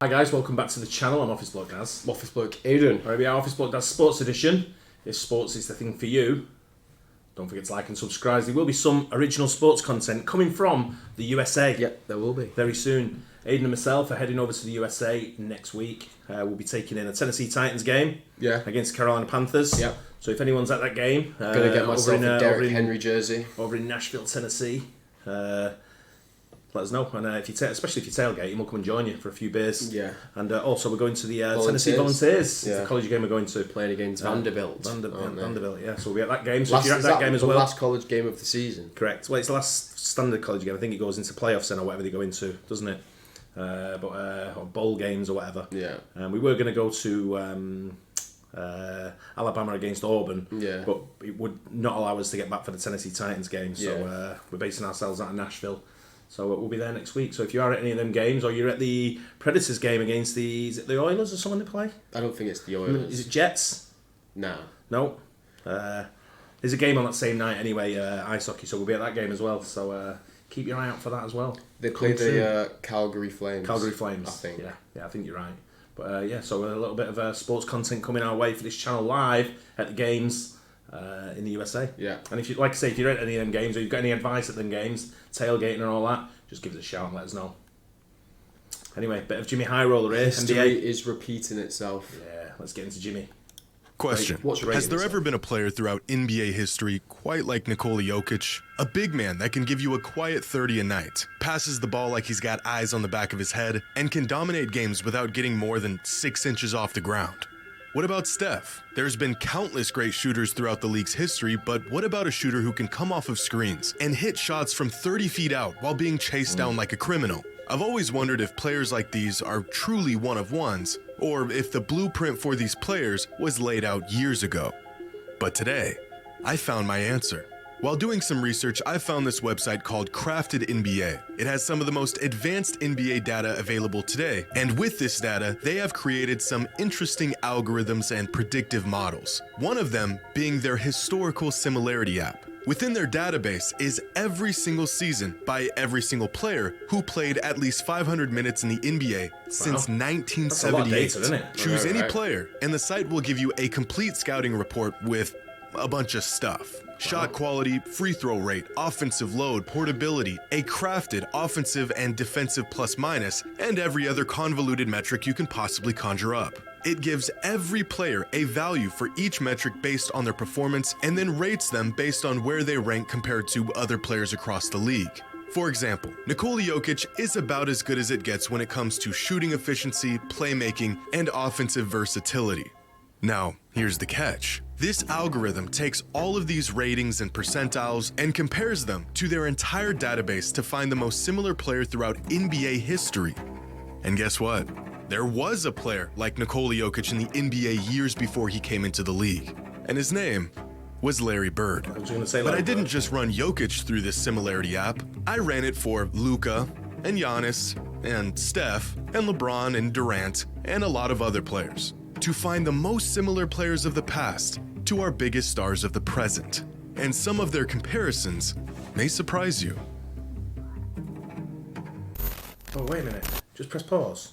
Hi guys, welcome back to the channel. I'm Office Bloke Daz. Office Bloke Aidan. Right, we are Office Bloke Daz Sports Edition. If sports is the thing for you, don't forget to like and subscribe. There will be some original sports content coming from the USA. Yep, there will be. Very soon. Aidan and myself are heading over to the USA next week. We'll be taking in a Tennessee Titans game against Carolina Panthers. Yep. So if anyone's at that game, Gonna get myself a Derrick Henry jersey. Over in Nashville, Tennessee. Let us know, and especially if you tailgate, we'll come and join you for a few beers. Yeah. And also we're going to the Tennessee Volunteers. Yeah. It's the college game we're going to. Playing against Vanderbilt. Vanderbilt, yeah. So we'll be at that game. So if you're at that game as well. The last college game of the season. Correct. Well, it's the last standard college game. I think it goes into playoffs then or whatever they go into, doesn't it? Or bowl games or whatever. Yeah. We were going to go to Alabama against Auburn, but it would not allow us to get back for the Tennessee Titans game. So we're basing ourselves out of Nashville. So we'll be there next week. So if you are at any of them games, or you're at the Predators game against is it the Oilers or someone they play? I don't think it's the Oilers. Is it Jets? No. No. There's a game on that same night anyway, ice hockey. So we'll be at that game as well. So keep your eye out for that as well. They play the Calgary Flames. Calgary Flames. I think. Yeah, I think you're right. But so a little bit of sports content coming our way for this channel live at the games. In the USA. Yeah. And if you like I say, if you're at any of them games or you've got any advice at them games, tailgating and all that, just give us a shout and let us know. Anyway, bit of Jxmyhighroller here. History NBA is repeating itself. Yeah, let's get into Jimmy. Question. Has there ever been a player throughout NBA history quite like Nikola Jokic? A big man that can give you a quiet 30 a night, passes the ball like he's got eyes on the back of his head, and can dominate games without getting more than 6 inches off the ground. What about Steph? There's been countless great shooters throughout the league's history, but what about a shooter who can come off of screens and hit shots from 30 feet out while being chased down like a criminal? I've always wondered if players like these are truly one-of-ones, or if the blueprint for these players was laid out years ago. But today, I found my answer. While doing some research, I found this website called Crafted NBA. It has some of the most advanced NBA data available today, and with this data, they have created some interesting algorithms and predictive models. One of them being their historical similarity app. Within their database is every single season by every single player who played at least 500 minutes in the NBA since 1978. That's a lot of data, isn't it? Choose any player, and the site will give you a complete scouting report with a bunch of stuff. Shot quality, free throw rate, offensive load, portability, a crafted offensive and defensive plus minus, and every other convoluted metric you can possibly conjure up. It gives every player a value for each metric based on their performance and then rates them based on where they rank compared to other players across the league. For example, Nikola Jokic is about as good as it gets when it comes to shooting efficiency, playmaking, and offensive versatility. Now, here's the catch. This algorithm takes all of these ratings and percentiles and compares them to their entire database to find the most similar player throughout NBA history. And guess what? There was a player like Nikola Jokic in the NBA years before he came into the league, and his name was Larry Bird. But I didn't just run Jokic through this similarity app. I ran it for Luka and Giannis and Steph and LeBron and Durant and a lot of other players to find the most similar players of the past to our biggest stars of the present. And some of their comparisons may surprise you. Oh, wait a minute. Just press pause.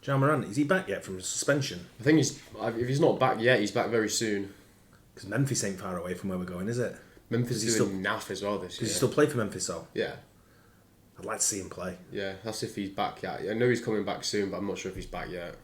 Ja Morant, is he back yet from suspension? I think if he's not back yet, he's back very soon. Because Memphis ain't far away from where we're going, is it? Memphis is doing naff as well this year. Does he still play for Memphis, though? Yeah. I'd like to see him play. Yeah, that's if he's back yet. I know he's coming back soon, but I'm not sure if he's back yet.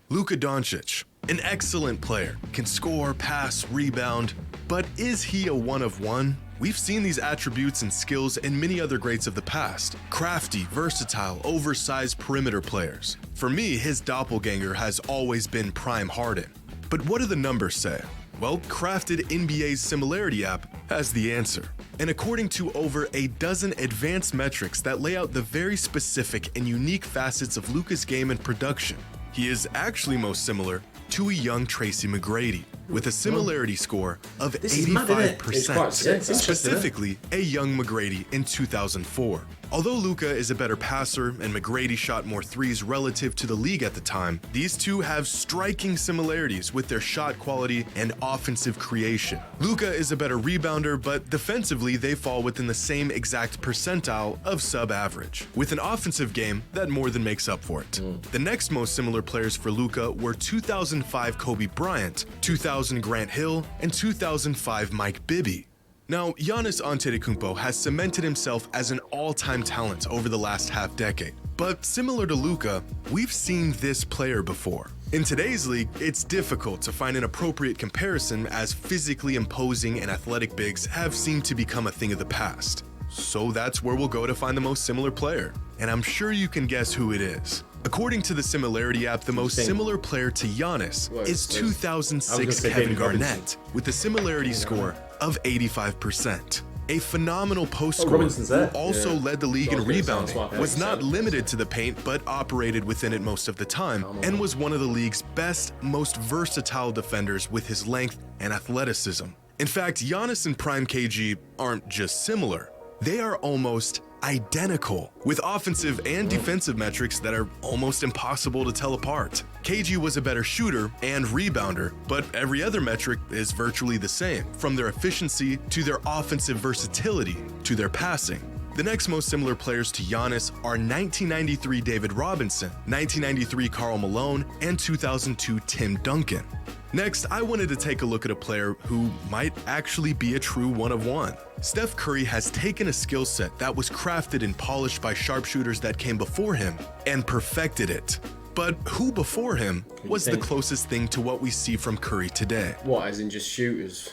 Luka Doncic, an excellent player, can score, pass, rebound, but is he a one-of-one? We've seen these attributes and skills in many other greats of the past. Crafty, versatile, oversized perimeter players. For me, his doppelganger has always been Prime Harden. But what do the numbers say? Well, Crafted NBA's similarity app has the answer. And according to over a dozen advanced metrics that lay out the very specific and unique facets of Luka's game and production, he is actually most similar to a young Tracy McGrady, with a similarity score of 85%. It's quite sick, Specifically, a young McGrady in 2004. Although Luka is a better passer and McGrady shot more threes relative to the league at the time, these two have striking similarities with their shot quality and offensive creation. Luka is a better rebounder, but defensively they fall within the same exact percentile of sub-average, with an offensive game that more than makes up for it. The next most similar players for Luka were 2005 Kobe Bryant, 2000 Grant Hill, and 2005 Mike Bibby. Now, Giannis Antetokounmpo has cemented himself as an all-time talent over the last half-decade. But similar to Luka, we've seen this player before. In today's league, it's difficult to find an appropriate comparison as physically imposing and athletic bigs have seemed to become a thing of the past. So that's where we'll go to find the most similar player. And I'm sure you can guess who it is. According to the similarity app, the most similar player to Giannis is 2006 Kevin Garnett, with a similarity score of 85%. A phenomenal post scorer who also led the league in rebounding, was not limited to the paint but operated within it most of the time, and was one of the league's best, most versatile defenders with his length and athleticism. In fact, Giannis and Prime KG aren't just similar, they are almost identical, with offensive and defensive metrics that are almost impossible to tell apart. KG was a better shooter and rebounder, but every other metric is virtually the same, from their efficiency to their offensive versatility to their passing. The next most similar players to Giannis are 1993 David Robinson, 1993 Karl Malone, and 2002 Tim Duncan. Next, I wanted to take a look at a player who might actually be a true one-of-one. Steph Curry has taken a skill set that was crafted and polished by sharpshooters that came before him and perfected it. But who before him was the closest thing to what we see from Curry today? What, as in just shooters?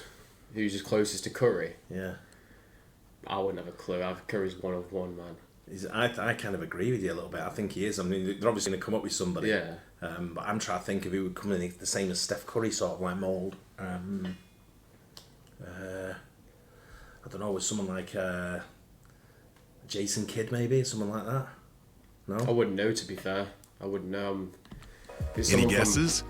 Who's just closest to Curry? Yeah. I wouldn't have a clue. Curry's one-of-one, man. I kind of agree with you a little bit. I think he is. I mean, they're obviously going to come up with somebody. Yeah. But I'm trying to think if he would come in the same as Steph Curry, sort of like mould. I don't know, with someone like Jason Kidd maybe, someone like that. No? I wouldn't know, to be fair. I wouldn't know. Any guesses?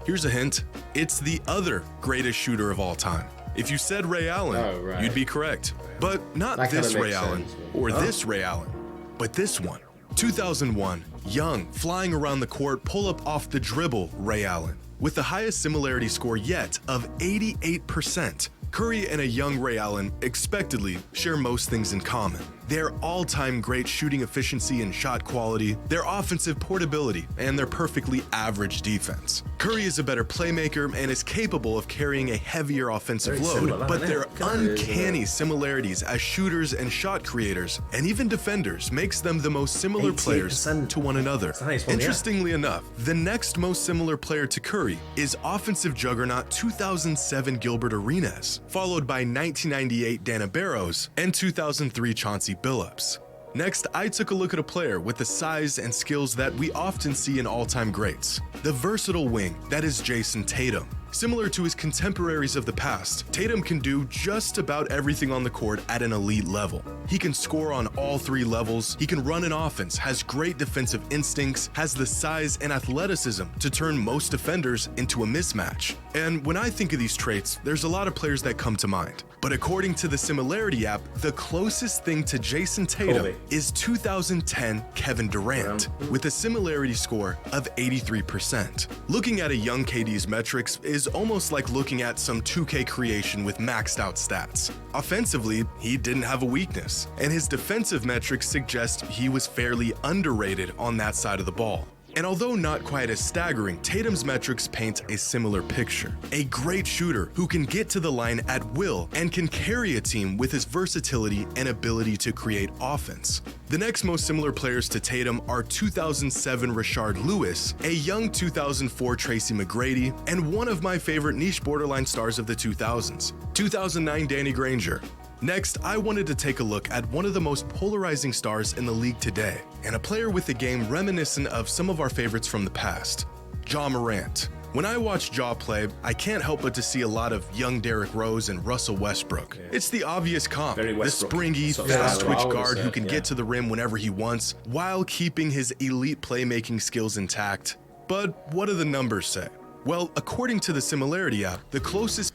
Here's a hint. It's the other greatest shooter of all time. If you said Ray Allen, you'd be correct. But not this Ray Allen or this Ray Allen, but this one. 2001, young, flying around the court, pull-up off the dribble Ray Allen, with the highest similarity score yet of 88%. Curry and a young Ray Allen expectedly share most things in common. Their all-time great shooting efficiency and shot quality, their offensive portability, and their perfectly average defense. Curry is a better playmaker and is capable of carrying a heavier offensive load, but their uncanny similarities as shooters and shot creators, and even defenders, makes them the most similar players to one another. Interestingly enough, the next most similar player to Curry is offensive juggernaut 2007 Gilbert Arenas, followed by 1998 Dana Barros and 2003 Chauncey Billups. Next, I took a look at a player with the size and skills that we often see in all-time greats. The versatile wing that is Jason Tatum. Similar to his contemporaries of the past, Tatum can do just about everything on the court at an elite level. He can score on all three levels, he can run an offense, has great defensive instincts, has the size and athleticism to turn most defenders into a mismatch. And when I think of these traits, there's a lot of players that come to mind. But according to the similarity app, the closest thing to Jason Tatum is 2010 Kevin Durant, with a similarity score of 83%. Looking at a young KD's metrics is almost like looking at some 2K creation with maxed out stats. Offensively, he didn't have a weakness, and his defensive metrics suggest he was fairly underrated on that side of the ball. And although not quite as staggering, Tatum's metrics paint a similar picture. A great shooter who can get to the line at will and can carry a team with his versatility and ability to create offense. The next most similar players to Tatum are 2007 Rashard Lewis, a young 2004 Tracy McGrady, and one of my favorite niche borderline stars of the 2000s, 2009 Danny Granger. Next, I wanted to take a look at one of the most polarizing stars in the league today, and a player with a game reminiscent of some of our favorites from the past, Ja Morant. When I watch Ja play, I can't help but to see a lot of young Derrick Rose and Russell Westbrook. It's the obvious comp, the springy, fast-twitch guard who can get to the rim whenever he wants, while keeping his elite playmaking skills intact. But what do the numbers say? Well, according to the similarity app, the closest...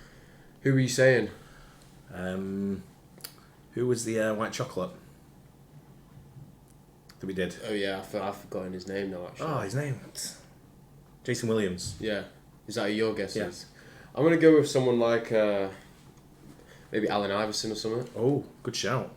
Who are you saying? Who was the white chocolate? that we did. Oh yeah, I've forgotten his name now. Actually. Oh, his name. Jason Williams. Yeah. Is that your guess? Yeah. I'm gonna go with someone like maybe Allen Iverson or something. Oh, good shout.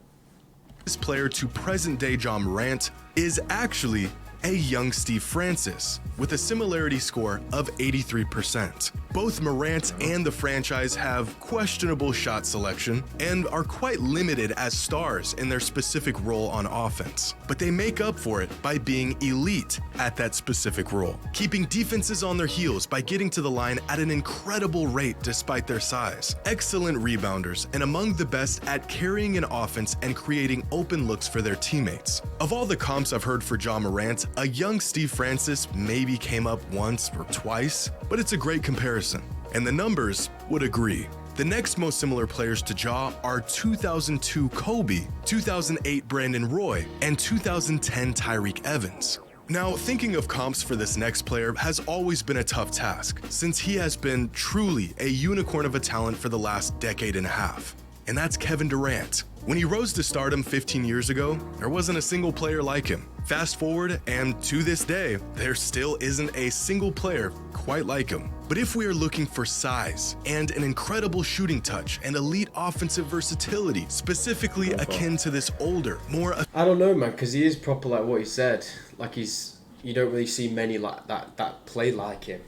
This player to present-day John Morant is actually a young Steve Francis with a similarity score of 83%. Both Morant and the franchise have questionable shot selection and are quite limited as stars in their specific role on offense, but they make up for it by being elite at that specific role, keeping defenses on their heels by getting to the line at an incredible rate despite their size, excellent rebounders, and among the best at carrying an offense and creating open looks for their teammates. Of all the comps I've heard for John Morant, a young Steve Francis maybe came up once or twice, but it's a great comparison, and the numbers would agree. The next most similar players to Ja are 2002 Kobe, 2008 Brandon Roy, and 2010 Tyreek Evans. Now, thinking of comps for this next player has always been a tough task, since he has been truly a unicorn of a talent for the last decade and a half. And that's Kevin Durant. When he rose to stardom 15 years ago, there wasn't a single player like him. Fast forward, and to this day, there still isn't a single player quite like him. But if we are looking for size and an incredible shooting touch and elite offensive versatility, specifically akin to this older, more... I don't know, man, because he is proper like what he said. Like you don't really see many like that play like him.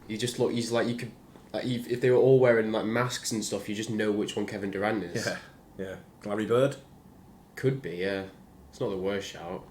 He's like, you could, if they were all wearing like masks and stuff, you just know which one Kevin Durant is. Yeah. Larry Bird? Could be, yeah. It's not the worst shout.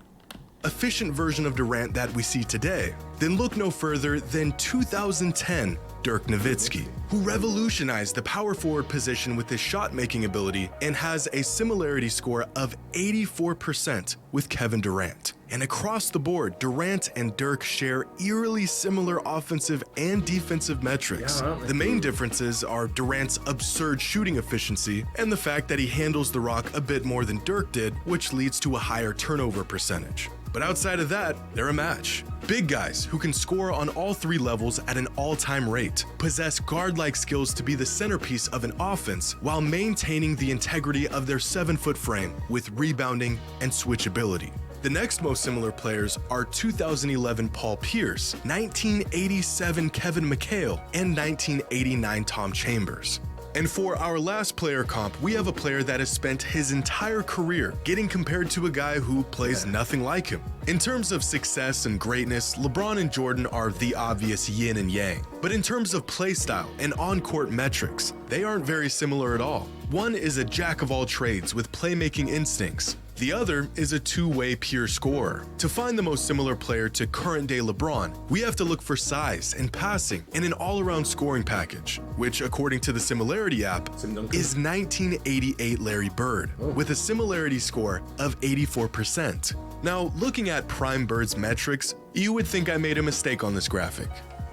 Efficient version of Durant that we see today, then look no further than 2010 Dirk Nowitzki, who revolutionized the power forward position with his shot-making ability and has a similarity score of 84% with Kevin Durant. And across the board, Durant and Dirk share eerily similar offensive and defensive metrics. The main differences are Durant's absurd shooting efficiency and the fact that he handles the rock a bit more than Dirk did, which leads to a higher turnover percentage. But outside of that, they're a match. Big guys who can score on all three levels at an all-time rate, possess guard-like skills to be the centerpiece of an offense while maintaining the integrity of their 7-foot frame with rebounding and switchability. The next most similar players are 2011 Paul Pierce, 1987 Kevin McHale, and 1989 Tom Chambers. And for our last player comp, we have a player that has spent his entire career getting compared to a guy who plays nothing like him. In terms of success and greatness, LeBron and Jordan are the obvious yin and yang. But in terms of play style and on-court metrics, they aren't very similar at all. One is a jack of all trades with playmaking instincts. The other is a two-way pure scorer. To find the most similar player to current-day LeBron, we have to look for size and passing and an all-around scoring package, which, according to the Similarity app, is 1988 Larry Bird, with a similarity score of 84%. Now, looking at Prime Bird's metrics, you would think I made a mistake on this graphic,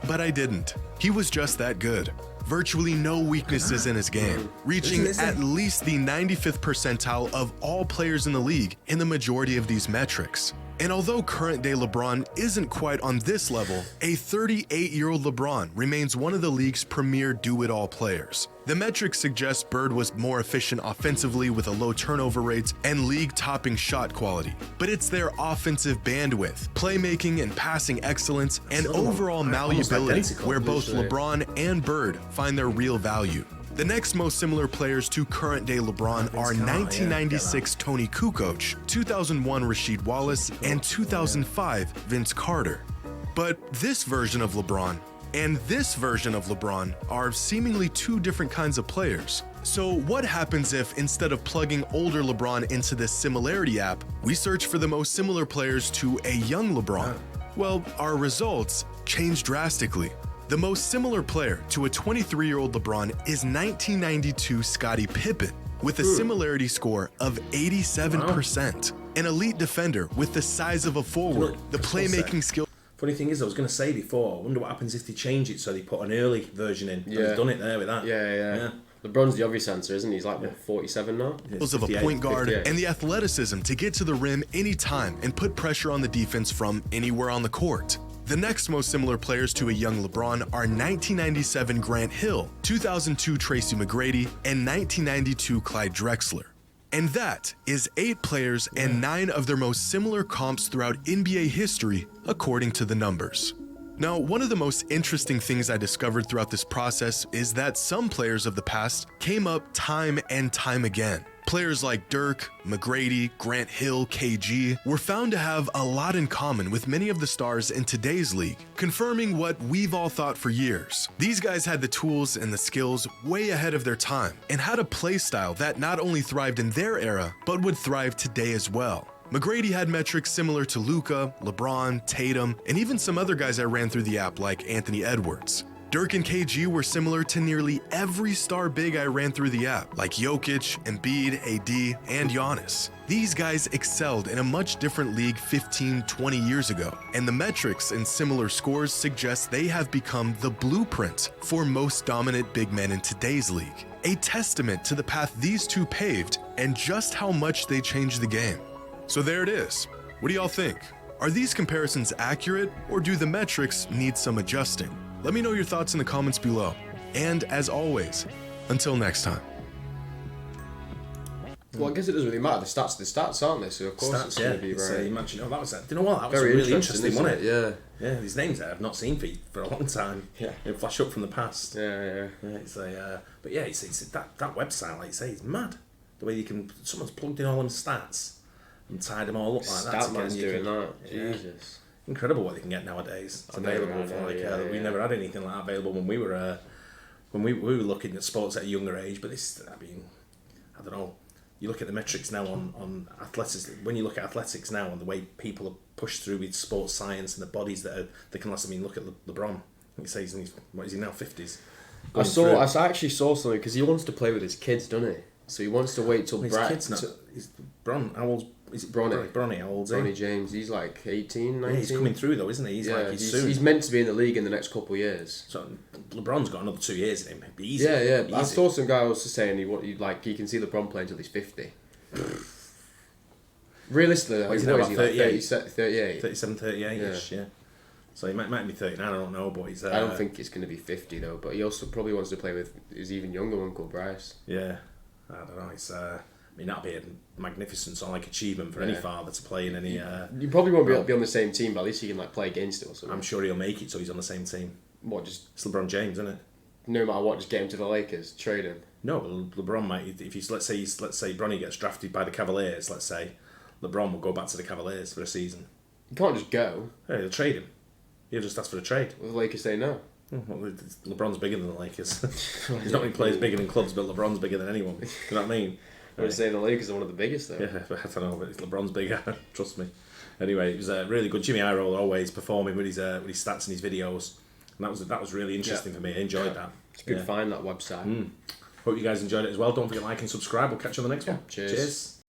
but I didn't. He was just that good. Virtually no weaknesses in his game, reaching at least the 95th percentile of all players in the league in the majority of these metrics. And although current-day LeBron isn't quite on this level, a 38-year-old LeBron remains one of the league's premier do-it-all players. The metrics suggest Bird was more efficient offensively with a low turnover rate and league-topping shot quality. But it's their offensive bandwidth, playmaking and passing excellence, and overall malleability where both LeBron and Bird find their real value. The next most similar players to current-day LeBron are 1996 Tony Kukoc, 2001 Rasheed Wallace, and 2005 Vince Carter. But this version of LeBron and this version of LeBron are seemingly two different kinds of players. So what happens if, instead of plugging older LeBron into this Similarity app, we search for the most similar players to a young LeBron? Well, our results change drastically. The most similar player to a 23-year-old LeBron is 1992 Scottie Pippen, with a similarity score of 87%. An elite defender with the size of a forward, the playmaking skill. Funny thing is, I was going to say before, I wonder what happens if they change it so they put an early version in. Yeah. They've done it there with that. Yeah. LeBron's the obvious answer, isn't he? He's like, what, 47 now? Of a point guard and the athleticism to get to the rim anytime and put pressure on the defense from anywhere on the court. The next most similar players to a young LeBron are 1997 Grant Hill, 2002 Tracy McGrady, and 1992 Clyde Drexler. And that is 8 players and 9 of their most similar comps throughout NBA history, according to the numbers. Now, one of the most interesting things I discovered throughout this process is that some players of the past came up time and time again. Players like Dirk, McGrady, Grant Hill, KG were found to have a lot in common with many of the stars in today's league, confirming what we've all thought for years. These guys had the tools and the skills way ahead of their time and had a play style that not only thrived in their era, but would thrive today as well. McGrady had metrics similar to Luka, LeBron, Tatum, and even some other guys I ran through the app like Anthony Edwards. Dirk and KG were similar to nearly every star big I ran through the app, like Jokic, Embiid, AD, and Giannis. These guys excelled in a much different league 15, 20 years ago, and the metrics and similar scores suggest they have become the blueprint for most dominant big men in today's league. A testament to the path these two paved and just how much they changed the game. So there it is. What do y'all think? Are these comparisons accurate, or do the metrics need some adjusting? Let me know your thoughts in the comments below. And as always, until next time. Well, I guess it doesn't really matter. The stats, aren't they? So of course it's going to be right. Imagine, that was, you know what? That was Very really interesting, wasn't it? Yeah. Yeah, these names I've not seen for a long time. Yeah. They flash up from the past. Yeah. It's but yeah, it's that website, like you say, is mad. The way you can, someone's plugged in all them stats and tied them all up like that. Statman's doing that. Yeah. Jesus. Incredible what they can get nowadays. It's available for we never had anything like that available when we were looking at sports at a younger age. But this, I mean, I don't know. You look at the metrics now on athletics. When you look at athletics now and the way people are pushed through with sports science and the bodies that can last. I mean, look at LeBron. He says what is he now, 50s? I actually saw something because he wants to play with his kids, doesn't he? So he wants to wait till his kids not. He's Bron. How old's is it? Bronny. How old's he? Bronny James. He's like 18, 19. Yeah, he's coming through though, isn't he? He's soon. He's meant to be in the league in the next couple of years. So LeBron's got another 2 years in him. It'd be easy. Yeah. Easy. I saw some guy was saying he can see LeBron play until he's 50. Realistically, what is he now, about 38? 38. 37, 38-ish, yeah. So he might be 39, I don't know, but he's... I don't think it's going to be 50 though, but he also probably wants to play with his even younger uncle, Bryce. Yeah, I don't know, it's... I mean, that'd be a magnificent achievement for any father to play in any... You probably won't be able to be on the same team, but at least you can play against it or something. I'm sure he'll make it so he's on the same team. What, It's LeBron James, isn't it? No matter what, just get him to the Lakers, trade him. No, LeBron might... If he's, let's say Bronny gets drafted by the Cavaliers, let's say, LeBron will go back to the Cavaliers for a season. You can't just go. Yeah, he'll trade him. He'll just ask for a trade. Will the Lakers say no? Well, LeBron's bigger than the Lakers. There's not many players bigger than clubs, but LeBron's bigger than anyone. Do you know what I mean? I would say the Lakers are one of the biggest though. Yeah, I don't know, but LeBron's bigger. Trust me. Anyway, it was really good. Jxmyhighroller always performing with his stats and his videos, and that was really interesting for me. I enjoyed that. It's a good find, that website. Hope you guys enjoyed it as well. Don't forget to like and subscribe. We'll catch you on the next one. Cheers. Cheers.